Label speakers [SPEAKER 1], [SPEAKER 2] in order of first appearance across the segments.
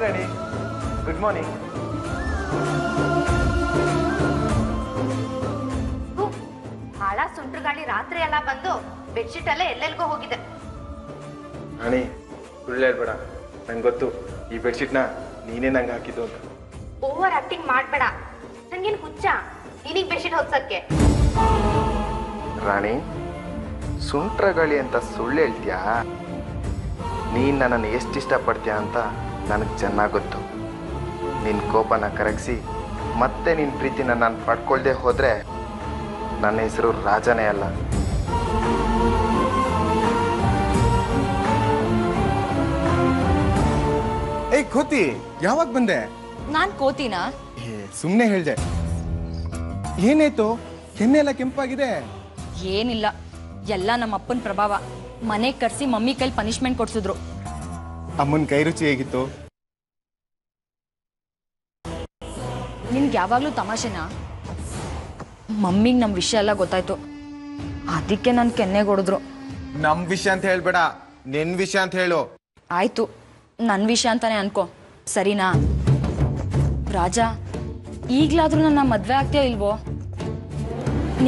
[SPEAKER 1] ರಾಣಿ, good morning.
[SPEAKER 2] ಹಾಳ ಸುಂಟ್ರ ಗಾಳಿ ರಾತ್ರಿ ಎಲ್ಲ ಬಂದು ಬೆಡ್ಶೀಟ್ ಎಲ್ಲ ಎಲ್ಲೆಲ್ಗೋ ಹೋಗಿದೆ.
[SPEAKER 1] ರಾಣಿ ಸುಳ್ಳು ಹೇಳ್ಬೇಡ, ನಂಗೆ ಗೊತ್ತು ಈ ಬೆಡ್ಶೀಟ್ನ ನೀನೇ ನಂಗೆ ಹಾಕಿದ್ದು ಅಂತ.
[SPEAKER 2] ಓವರ್ ಆಕ್ಟಿಂಗ್ ಮಾಡ್ಬೇಡ, ನಂಗೇನು ಹುಚ್ಚ ನೀನಿಗೆ ಬೆಡ್ಶೀಟ್ ಹೊತ್ಸಕ್ಕೆ.
[SPEAKER 1] ರಾಣಿ ಸುಂಟ್ರಗಾಳಿ ಅಂತ ಸುಳ್ಳು ಹೇಳ್ತೀಯಾ? ನೀನು ನನ್ನನ್ನು ಎಷ್ಟು ಇಷ್ಟಪಡ್ತೀಯ ಅಂತ ನನಗೆ ಚೆನ್ನಾಗಿ ಗೊತ್ತು. ನಿನ್ನ ಕೋಪನ ಕರಗಿಸಿ ಮತ್ತೆ ನಿನ್ನ ಪ್ರೀತಿನ ನಾನು ಪಡ್ಕೊಳ್ದೆ ಹೋದರೆ ನನ್ನ ಹೆಸರು ರಾಜನೇ ಅಲ್ಲ.
[SPEAKER 3] ಏಯ್ ಕೋತಿ, ಯಾವಾಗ ಬಂದೆ?
[SPEAKER 4] ನಾನ್ ಕೋತಿನ?
[SPEAKER 3] ಸುಮ್ಮನೆ ಹೇಳ್ದೆ. ಏನಾಯ್ತು? ಕೆನ್ನೆಲ್ಲ ಕೆಂಪಾಗಿದೆ.
[SPEAKER 4] ಏನಿಲ್ಲ, ಎಲ್ಲ ನಮ್ಮ ಅಪ್ಪನ ಪ್ರಭಾವ. ಮನೆಗೆ ಕರ್ಸಿ ಮಮ್ಮಿ ಕೈಲಿ ಪನಿಷ್ಮೆಂಟ್ ಕೊಡ್ಸಿದ್ರು.
[SPEAKER 3] ಅಮ್ಮನ ಕೈ ರುಚಿ ಹೇಗಿತ್ತು?
[SPEAKER 4] ನಿನ್ಗೆ ಯಾವಾಗ್ಲೂ ತಮಾಷೆನಾ? ಮಮ್ಮಿಗೆ ನಮ್ಮ ವಿಷಯ ಎಲ್ಲ ಗೊತ್ತಾಯ್ತು, ಅದಕ್ಕೆ ನನ್ ಕೆನ್ನೆಗೆ ಹೊಡೆದ್ರು.
[SPEAKER 3] ನಮ್ ವಿಷಯ ಅಂತ ಹೇಳ್ಬೇಡ, ನಿನ್ ವಿಷಯ ಅಂತ ಹೇಳು.
[SPEAKER 4] ಆಯ್ತು, ನನ್ನ ವಿಷಯ ಅಂತಾನೆ ಅನ್ಕೋ, ಸರಿನಾ? ರಾಜ, ಈಗ್ಲಾದ್ರೂ ನನ್ನ ಮದ್ವೆ ಆಗ್ತೀಯೋ ಇಲ್ವೋ?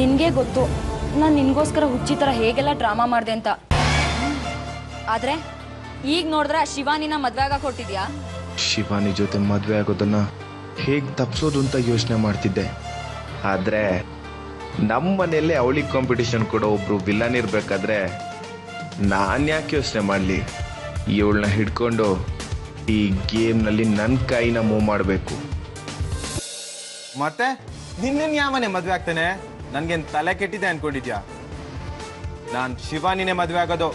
[SPEAKER 4] ನಿನ್ಗೆ ಗೊತ್ತು ನಾನು ನಿನ್ಗೋಸ್ಕರ ಹುಚ್ಚಿ ಥರ ಹೇಗೆಲ್ಲ ಡ್ರಾಮಾ ಮಾಡಿದೆ ಅಂತ. ಆದ್ರೆ ಈಗ ನೋಡಿದ್ರೆ ಶಿವಾನಿನ ಮದ್ವೆ ಆಗಕ್ಕೆ ಹೊರಟಿದ್ಯಾ?
[SPEAKER 1] ಶಿವಾನಿ ಜೊತೆ ಮದುವೆ ಆಗೋದನ್ನ ಹೇಗೆ ತಪ್ಪಿಸೋದು ಅಂತ ಯೋಚನೆ ಮಾಡ್ತಿದ್ದೆ. ಆದರೆ ನಮ್ಮ ಮನೆಯಲ್ಲೇ ಅವಳಿಗೆ ಕಾಂಪಿಟಿಷನ್ ಕೊಡೋ ಒಬ್ರು ವಿಲನ್ ಇರಬೇಕಾದ್ರೆ ನಾನು ಯಾಕೆ ಯೋಚನೆ ಮಾಡಲಿ? ಇವಳನ್ನ ಹಿಡ್ಕೊಂಡು ಈ ಗೇಮ್ನಲ್ಲಿ ನನ್ನ ಕೈನ ಮೂವ್ ಮಾಡಬೇಕು.
[SPEAKER 3] ಮತ್ತೆ ನಿನ್ನೇನ್ ಯಾವನೇ ಮದ್ವೆ ಆಗ್ತಾನೆ? ನನ್ಗೇನ್ ತಲೆ ಕೆಟ್ಟಿದೆ ಅನ್ಕೊಂಡಿದ್ಯಾ? ನಾನ್ ಶಿವಾನಿನೇ ಮದ್ವೆ ಆಗೋದು.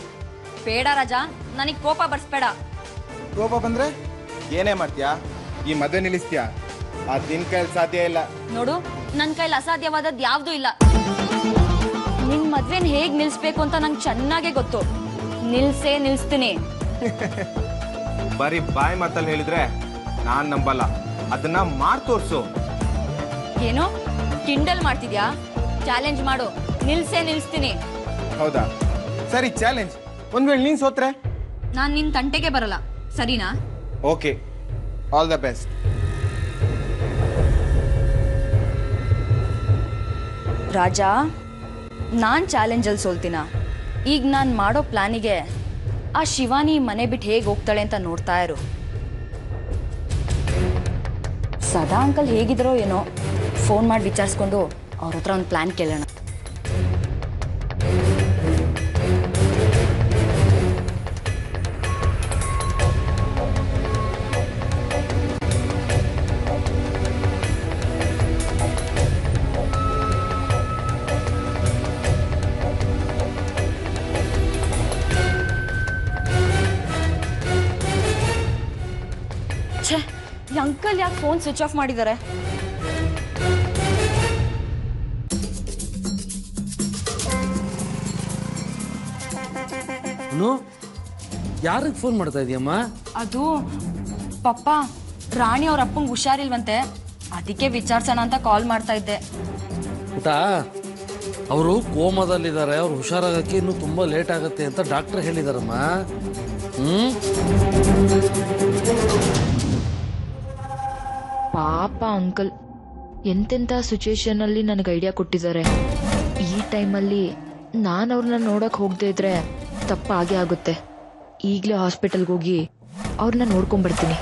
[SPEAKER 4] ಬೇಡ ರಾಜ, ನನಗೆ ಕೋಪ ಬರ್ಸ್ಬೇಡ.
[SPEAKER 3] ಕೋಪ ಬಂದ್ರೆ ಏನೇ ಮಾಡ್ತೀಯಾ? ಈ ಮದ್ವೆ ನಿಲ್ಲಿಸ್ತೀಯಾ? ಅದ್ ನಿನ್ ಕೈಲಿ ಸಾಧ್ಯ ಇಲ್ಲ.
[SPEAKER 4] ನೋಡು, ನನ್ನ ಕೈಲಿ ಅಸಾಧ್ಯವಾದದ್ದು ಯಾವ್ದೂ ಇಲ್ಲ. ನಿನ್ ಮದ್ವೆನ್ ಹೇಗ್ ನಿಲ್ಸ್ಬೇಕು ಅಂತ ನಂಗೆ ಚೆನ್ನಾಗೇ ಗೊತ್ತು. ನಿಲ್ಸ್ತೀನಿ.
[SPEAKER 3] ಬರೀ ಬಾಯಿ ಮಾತಲ್ಲಿ ಹೇಳಿದ್ರೆ ನಾನ್ ನಂಬಲ್ಲ, ಅದನ್ನ ಮಾಡ್ ತೋರ್ಸು.
[SPEAKER 4] ಏನು ಕಿಂಡಲ್ ಮಾಡ್ತಿದ್ಯಾ? ಚಾಲೆಂಜ್ ಮಾಡು, ನಿಲ್ಸ್ತೀನಿ.
[SPEAKER 3] ಹೌದಾ? ಸರಿ, ಚಾಲೆಂಜ್. ಒಂದ್ ವೇಳೆ ನೀನ್ ಸೋತ್ರೆ
[SPEAKER 4] ನಾನ್ ನಿನ್ ತಂಟೆಗೆ ಬರಲ್ಲ, ಸರಿನಾ?
[SPEAKER 3] Okay, all the best.
[SPEAKER 4] Raja, ನಾನ್ ಚಾಲೆಂಜಲ್ಲಿ ಸೋಲ್ತೀನ? ಈಗ ನಾನು ಮಾಡೋ ಪ್ಲಾನಿಗೆ ಆ ಶಿವಾನಿ ಮನೆ ಬಿಟ್ಟು ಹೇಗೆ ಹೋಗ್ತಾಳೆ ಅಂತ ನೋಡ್ತಾ ಇರು. ಸದಾ ಅಂಕಲ್ ಹೇಗಿದ್ರೋ ಏನೋ, ಫೋನ್ ಮಾಡಿ ವಿಚಾರಿಸ್ಕೊಂಡು ಅವ್ರ ಹತ್ರ ಒಂದು ಪ್ಲಾನ್ ಕೇಳೋಣ. ಛೇ, ಈ ಅಂಕಲ್ ಯಾಕೆ ಫೋನ್ ಸ್ವಿಚ್ ಆಫ್ ಮಾಡಿದ್ದಾರೆ?
[SPEAKER 5] ಯಾರಿಗೆ ಫೋನ್ ಮಾಡ್ತಾ ಇದೀಯಮ್ಮ?
[SPEAKER 4] ಅದು ಪಪ್ಪ, ರಾಣಿ ಅವ್ರ ಅಪ್ಪಂಗೆ ಹುಷಾರಿಲ್ವಂತೆ, ಅದಕ್ಕೆ ವಿಚಾರಿಸೋಣ ಅಂತ ಕಾಲ್ ಮಾಡ್ತಾ ಇದ್ದೆ.
[SPEAKER 5] ಊಟ, ಅವರು ಕೋಮದಲ್ಲಿದ್ದಾರೆ, ಅವ್ರು ಹುಷಾರಾಗಕ್ಕೆ ಇನ್ನೂ ತುಂಬಾ ಲೇಟ್ ಆಗುತ್ತೆ ಅಂತ ಡಾಕ್ಟರ್ ಹೇಳಿದಾರಮ್ಮ.
[SPEAKER 6] ಪಾಪ ಅಂಕಲ್, ಎಂತೆಂಥ ಸಿಚುವೇಶನ್ ಅಲ್ಲಿ ನನಗೆ ಐಡಿಯಾ ಕೊಟ್ಟಿದ್ದಾರೆ. ಈ ಟೈಮಲ್ಲಿ ನಾನು ಅವ್ರನ್ನ ನೋಡಕ್ ಹೋಗದೆ ಇದ್ರೆ ತಪ್ಪಾಗೇ ಆಗುತ್ತೆ. ಈಗಲೇ ಹಾಸ್ಪಿಟಲ್ಗೆ ಹೋಗಿ ಅವ್ರನ್ನ ನೋಡ್ಕೊಂಡ್ಬರ್ತೀನಿ.